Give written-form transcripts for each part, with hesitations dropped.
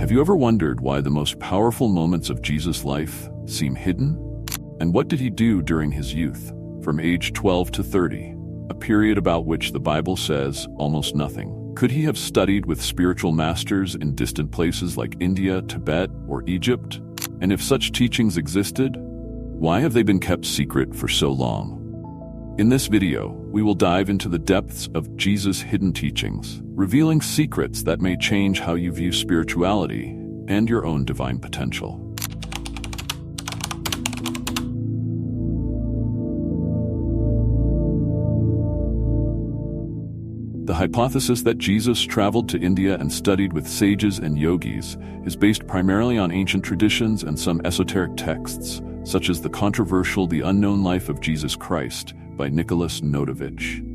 Have you ever wondered why the most powerful moments of Jesus' life seem hidden? And what did he do during his youth, from age 12 to 30, a period about which the Bible says almost nothing? Could he have studied with spiritual masters in distant places like India, Tibet, or Egypt? And if such teachings existed, why have they been kept secret for so long? In this video, we will dive into the depths of Jesus' hidden teachings, revealing secrets that may change how you view spirituality and your own divine potential. The hypothesis that Jesus traveled to India and studied with sages and yogis is based primarily on ancient traditions and some esoteric texts, such as the controversial The Unknown Life of Jesus Christ by Nicholas Notovich.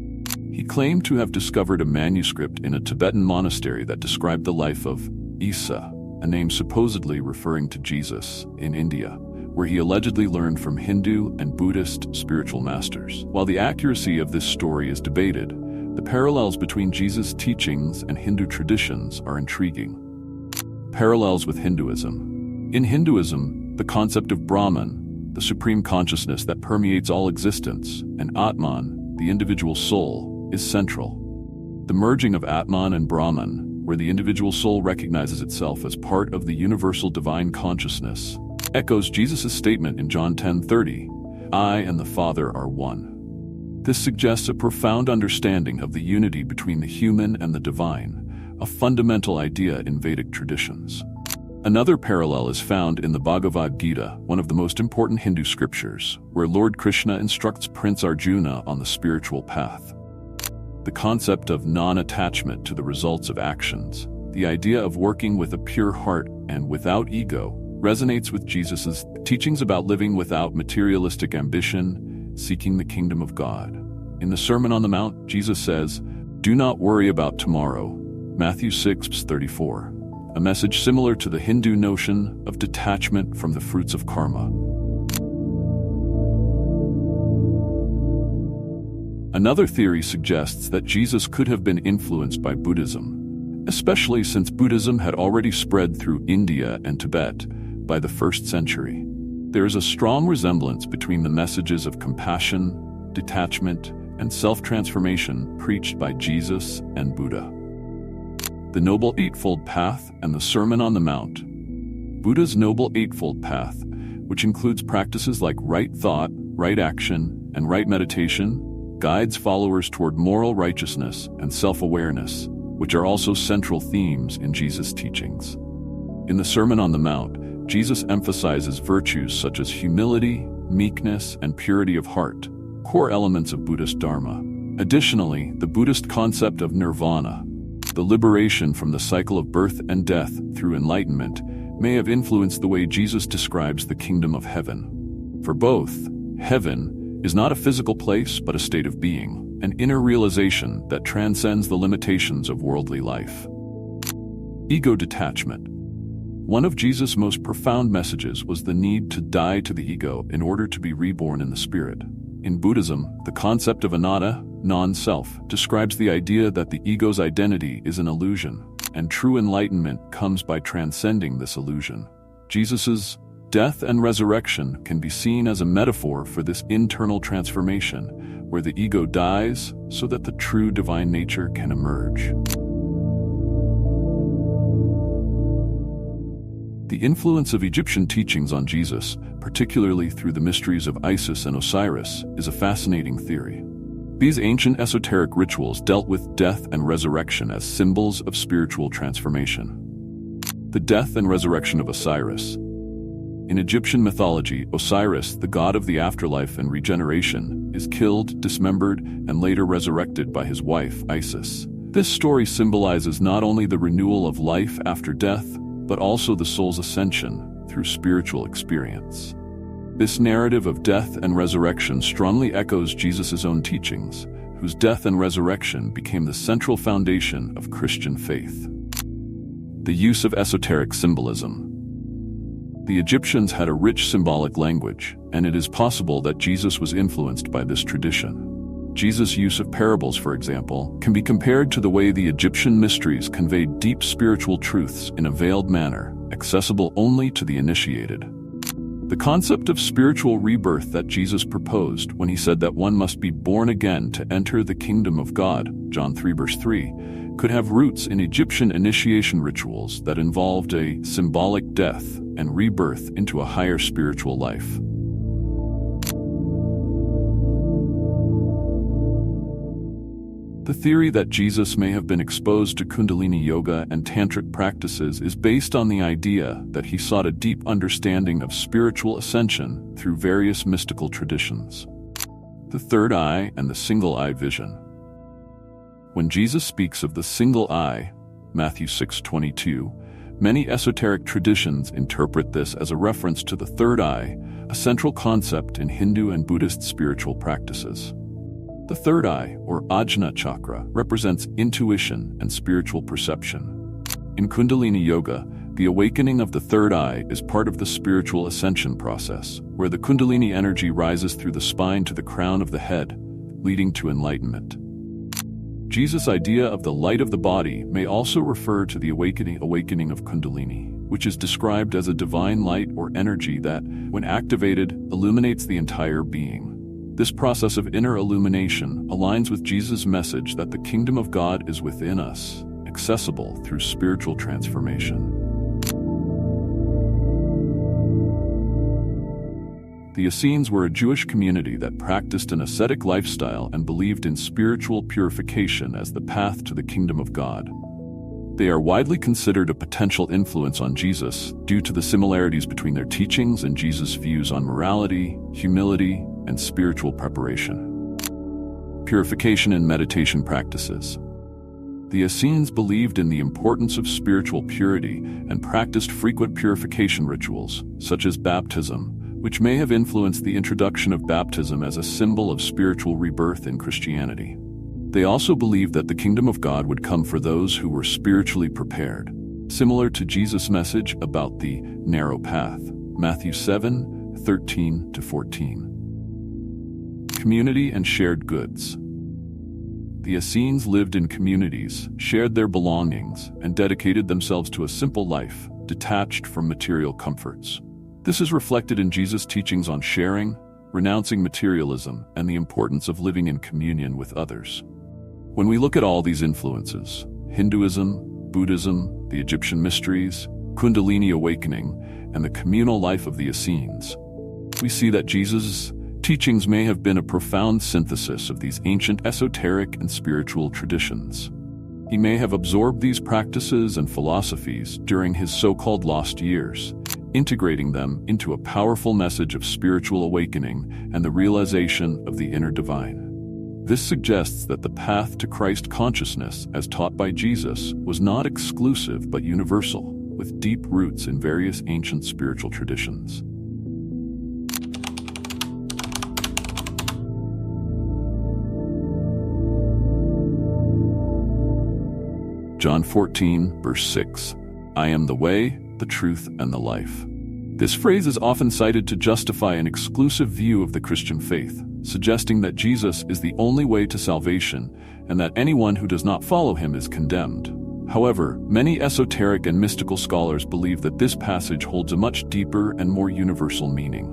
He claimed to have discovered a manuscript in a Tibetan monastery that described the life of Isa, a name supposedly referring to Jesus, in India, where he allegedly learned from Hindu and Buddhist spiritual masters. While the accuracy of this story is debated, the parallels between Jesus' teachings and Hindu traditions are intriguing. Parallels with Hinduism. In Hinduism, the concept of Brahman, the supreme consciousness that permeates all existence, and Atman, the individual soul, is central. The merging of Atman and Brahman, where the individual soul recognizes itself as part of the universal divine consciousness, echoes Jesus' statement in John 10:30, "I and the Father are one." This suggests a profound understanding of the unity between the human and the divine, a fundamental idea in Vedic traditions. Another parallel is found in the Bhagavad Gita, one of the most important Hindu scriptures, where Lord Krishna instructs Prince Arjuna on the spiritual path. The concept of non-attachment to the results of actions, the idea of working with a pure heart and without ego, resonates with Jesus' teachings about living without materialistic ambition, seeking the kingdom of God. In the Sermon on the Mount, Jesus says, "Do not worry about tomorrow," Matthew 6:34, a message similar to the Hindu notion of detachment from the fruits of karma. Another theory suggests that Jesus could have been influenced by Buddhism, especially since Buddhism had already spread through India and Tibet by the 1st century. There is a strong resemblance between the messages of compassion, detachment, and self-transformation preached by Jesus and Buddha. The Noble Eightfold Path and the Sermon on the Mount. Buddha's Noble Eightfold Path, which includes practices like right thought, right action, and right meditation, guides followers toward moral righteousness and self-awareness, which are also central themes in Jesus' teachings. In the Sermon on the Mount, Jesus emphasizes virtues such as humility, meekness, and purity of heart, core elements of Buddhist Dharma. Additionally, the Buddhist concept of nirvana, the liberation from the cycle of birth and death through enlightenment, may have influenced the way Jesus describes the kingdom of heaven. For both, heaven is not a physical place but a state of being, an inner realization that transcends the limitations of worldly life. Ego detachment. One of Jesus' most profound messages was the need to die to the ego in order to be reborn in the spirit. In Buddhism, the concept of anatta, non-self, describes the idea that the ego's identity is an illusion, and true enlightenment comes by transcending this illusion. Jesus' death and resurrection can be seen as a metaphor for this internal transformation, where the ego dies so that the true divine nature can emerge. The influence of Egyptian teachings on Jesus, particularly through the mysteries of Isis and Osiris, is a fascinating theory. These ancient esoteric rituals dealt with death and resurrection as symbols of spiritual transformation. The death and resurrection of Osiris. In Egyptian mythology, Osiris, the god of the afterlife and regeneration, is killed, dismembered, and later resurrected by his wife, Isis. This story symbolizes not only the renewal of life after death, but also the soul's ascension through spiritual experience. This narrative of death and resurrection strongly echoes Jesus' own teachings, whose death and resurrection became the central foundation of Christian faith. The use of esoteric symbolism. The Egyptians had a rich symbolic language, and it is possible that Jesus was influenced by this tradition. Jesus' use of parables, for example, can be compared to the way the Egyptian mysteries conveyed deep spiritual truths in a veiled manner, accessible only to the initiated. The concept of spiritual rebirth that Jesus proposed when he said that one must be born again to enter the kingdom of God, John 3 verse 3, could have roots in Egyptian initiation rituals that involved a symbolic death and rebirth into a higher spiritual life. The theory that Jesus may have been exposed to Kundalini yoga and tantric practices is based on the idea that he sought a deep understanding of spiritual ascension through various mystical traditions. The third eye and the single eye vision. When Jesus speaks of the single eye, Matthew 6:22, many esoteric traditions interpret this as a reference to the third eye, a central concept in Hindu and Buddhist spiritual practices. The third eye, or Ajna chakra, represents intuition and spiritual perception. In Kundalini yoga, the awakening of the third eye is part of the spiritual ascension process, where the Kundalini energy rises through the spine to the crown of the head, leading to enlightenment. Jesus' idea of the light of the body may also refer to the awakening of Kundalini, which is described as a divine light or energy that, when activated, illuminates the entire being. This process of inner illumination aligns with Jesus' message that the kingdom of God is within us, accessible through spiritual transformation. The Essenes were a Jewish community that practiced an ascetic lifestyle and believed in spiritual purification as the path to the kingdom of God. They are widely considered a potential influence on Jesus due to the similarities between their teachings and Jesus' views on morality, humility, and spiritual preparation. Purification and meditation practices. The Essenes believed in the importance of spiritual purity and practiced frequent purification rituals, such as baptism, which may have influenced the introduction of baptism as a symbol of spiritual rebirth in Christianity. They also believed that the kingdom of God would come for those who were spiritually prepared, similar to Jesus' message about the narrow path, Matthew 7:13-14. Community and shared goods. The Essenes lived in communities, shared their belongings, and dedicated themselves to a simple life, detached from material comforts. This is reflected in Jesus' teachings on sharing, renouncing materialism, and the importance of living in communion with others. When we look at all these influences, Hinduism, Buddhism, the Egyptian mysteries, Kundalini awakening, and the communal life of the Essenes, we see that Jesus' teachings may have been a profound synthesis of these ancient esoteric and spiritual traditions. He may have absorbed these practices and philosophies during his so-called lost years, integrating them into a powerful message of spiritual awakening and the realization of the inner divine. This suggests that the path to Christ consciousness, as taught by Jesus, was not exclusive but universal, with deep roots in various ancient spiritual traditions. John 14, verse 6, "I am the way, the truth, and the life." This phrase is often cited to justify an exclusive view of the Christian faith, suggesting that Jesus is the only way to salvation and that anyone who does not follow him is condemned. However, many esoteric and mystical scholars believe that this passage holds a much deeper and more universal meaning.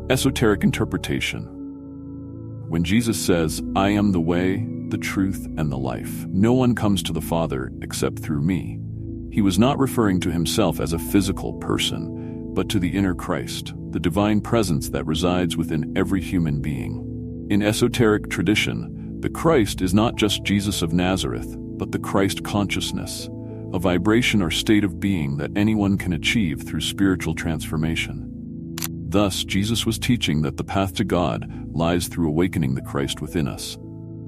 Esoteric interpretation. When Jesus says, "I am the way, the truth, and the life. No one comes to the Father except through me," he was not referring to himself as a physical person, but to the inner Christ, the divine presence that resides within every human being. In esoteric tradition, the Christ is not just Jesus of Nazareth, but the Christ consciousness, a vibration or state of being that anyone can achieve through spiritual transformation. Thus, Jesus was teaching that the path to God lies through awakening the Christ within us.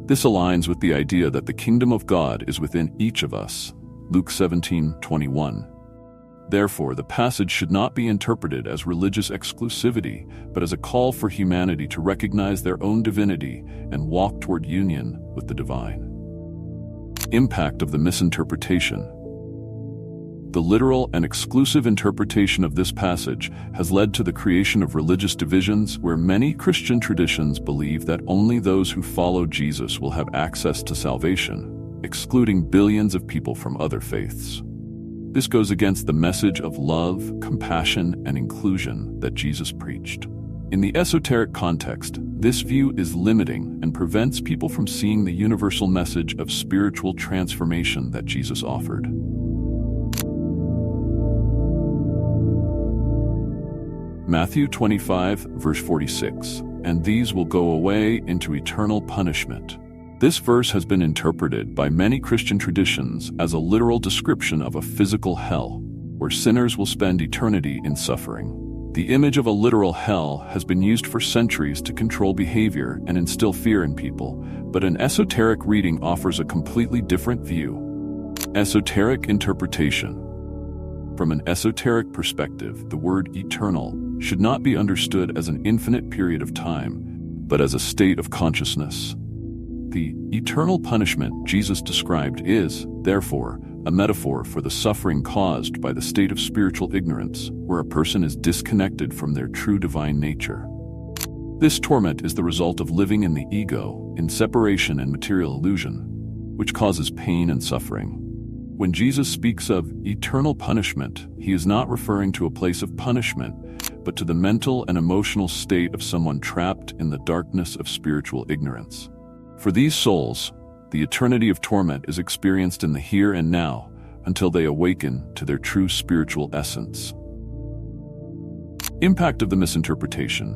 This aligns with the idea that the kingdom of God is within each of us, Luke 17:21. Therefore, the passage should not be interpreted as religious exclusivity, but as a call for humanity to recognize their own divinity and walk toward union with the divine. Impact of the misinterpretation. The literal and exclusive interpretation of this passage has led to the creation of religious divisions where many Christian traditions believe that only those who follow Jesus will have access to salvation, excluding billions of people from other faiths. This goes against the message of love, compassion, and inclusion that Jesus preached. In the esoteric context, this view is limiting and prevents people from seeing the universal message of spiritual transformation that Jesus offered. Matthew 25, verse 46, "And these will go away into eternal punishment." This verse has been interpreted by many Christian traditions as a literal description of a physical hell, where sinners will spend eternity in suffering. The image of a literal hell has been used for centuries to control behavior and instill fear in people, but an esoteric reading offers a completely different view. Esoteric interpretation. From an esoteric perspective, the word eternal should not be understood as an infinite period of time, but as a state of consciousness. The eternal punishment Jesus described is, therefore, a metaphor for the suffering caused by the state of spiritual ignorance, where a person is disconnected from their true divine nature. This torment is the result of living in the ego, in separation and material illusion, which causes pain and suffering. When Jesus speaks of eternal punishment, he is not referring to a place of punishment, but to the mental and emotional state of someone trapped in the darkness of spiritual ignorance. For these souls, the eternity of torment is experienced in the here and now until they awaken to their true spiritual essence. Impact of the misinterpretation.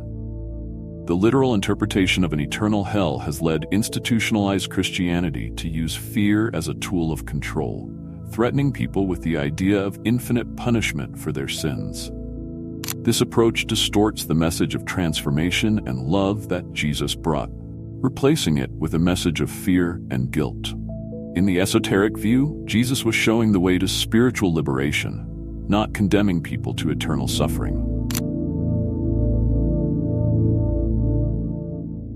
The literal interpretation of an eternal hell has led institutionalized Christianity to use fear as a tool of control, threatening people with the idea of infinite punishment for their sins. This approach distorts the message of transformation and love that Jesus brought, replacing it with a message of fear and guilt. In the esoteric view, Jesus was showing the way to spiritual liberation, not condemning people to eternal suffering.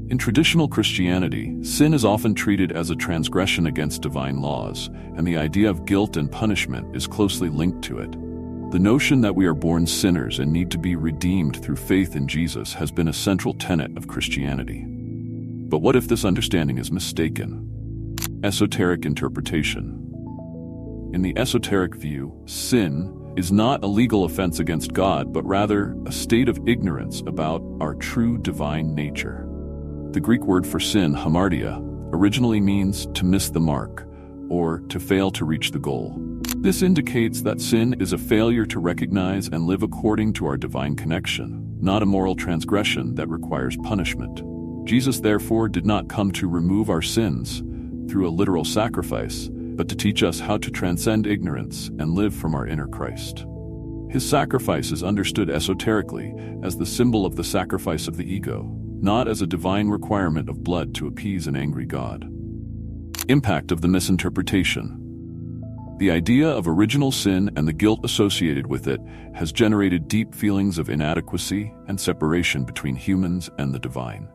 In traditional Christianity, sin is often treated as a transgression against divine laws, and the idea of guilt and punishment is closely linked to it. The notion that we are born sinners and need to be redeemed through faith in Jesus has been a central tenet of Christianity. But what if this understanding is mistaken? Esoteric interpretation. In the esoteric view, sin is not a legal offense against God, but rather a state of ignorance about our true divine nature. The Greek word for sin, hamartia, originally means to miss the mark, or to fail to reach the goal. This indicates that sin is a failure to recognize and live according to our divine connection, not a moral transgression that requires punishment. Jesus therefore did not come to remove our sins through a literal sacrifice, but to teach us how to transcend ignorance and live from our inner Christ. His sacrifice is understood esoterically as the symbol of the sacrifice of the ego, not as a divine requirement of blood to appease an angry God. Impact of the misinterpretation. The idea of original sin and the guilt associated with it has generated deep feelings of inadequacy and separation between humans and the divine.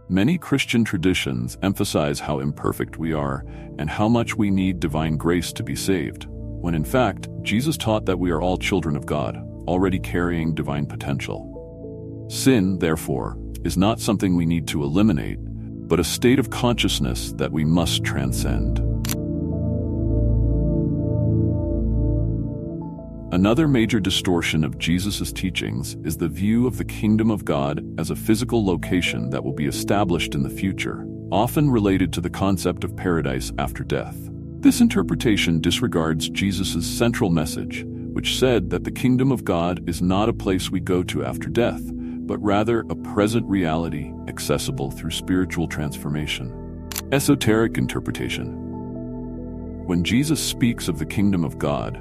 Many Christian traditions emphasize how imperfect we are and how much we need divine grace to be saved, when in fact, Jesus taught that we are all children of God, already carrying divine potential. Sin, therefore, is not something we need to eliminate, but a state of consciousness that we must transcend. Another major distortion of Jesus' teachings is the view of the kingdom of God as a physical location that will be established in the future, often related to the concept of paradise after death. This interpretation disregards Jesus' central message, which said that the kingdom of God is not a place we go to after death, but rather a present reality accessible through spiritual transformation. Esoteric interpretation. When Jesus speaks of the kingdom of God,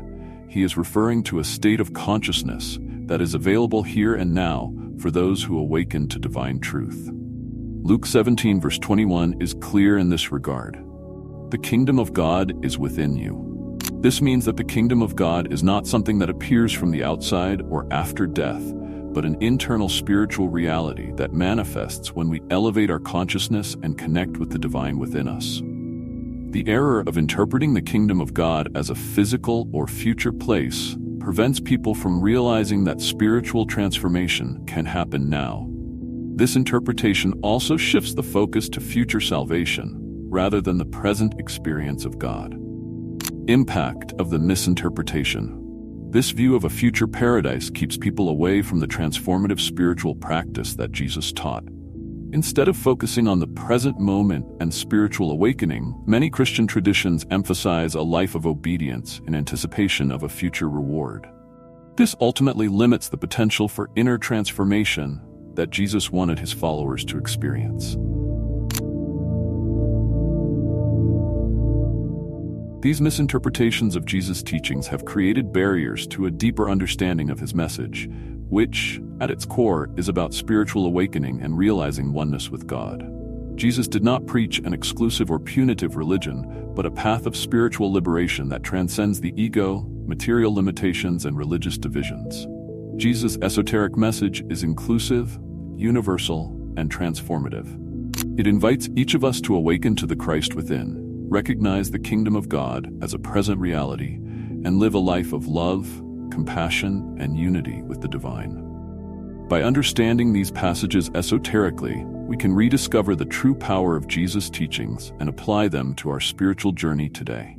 he is referring to a state of consciousness that is available here and now for those who awaken to divine truth. Luke 17 verse 21 is clear in this regard. The kingdom of God is within you. This means that the kingdom of God is not something that appears from the outside or after death, but an internal spiritual reality that manifests when we elevate our consciousness and connect with the divine within us. The error of interpreting the kingdom of God as a physical or future place prevents people from realizing that spiritual transformation can happen now. This interpretation also shifts the focus to future salvation, rather than the present experience of God. Impact of the misinterpretation. This view of a future paradise keeps people away from the transformative spiritual practice that Jesus taught. Instead of focusing on the present moment and spiritual awakening, many Christian traditions emphasize a life of obedience in anticipation of a future reward. This ultimately limits the potential for inner transformation that Jesus wanted his followers to experience. These misinterpretations of Jesus' teachings have created barriers to a deeper understanding of his message, which, at its core, is about spiritual awakening and realizing oneness with God. Jesus did not preach an exclusive or punitive religion, but a path of spiritual liberation that transcends the ego, material limitations, and religious divisions. Jesus' esoteric message is inclusive, universal, and transformative. It invites each of us to awaken to the Christ within, recognize the kingdom of God as a present reality, and live a life of love, compassion, and unity with the divine. By understanding these passages esoterically, we can rediscover the true power of Jesus' teachings and apply them to our spiritual journey today.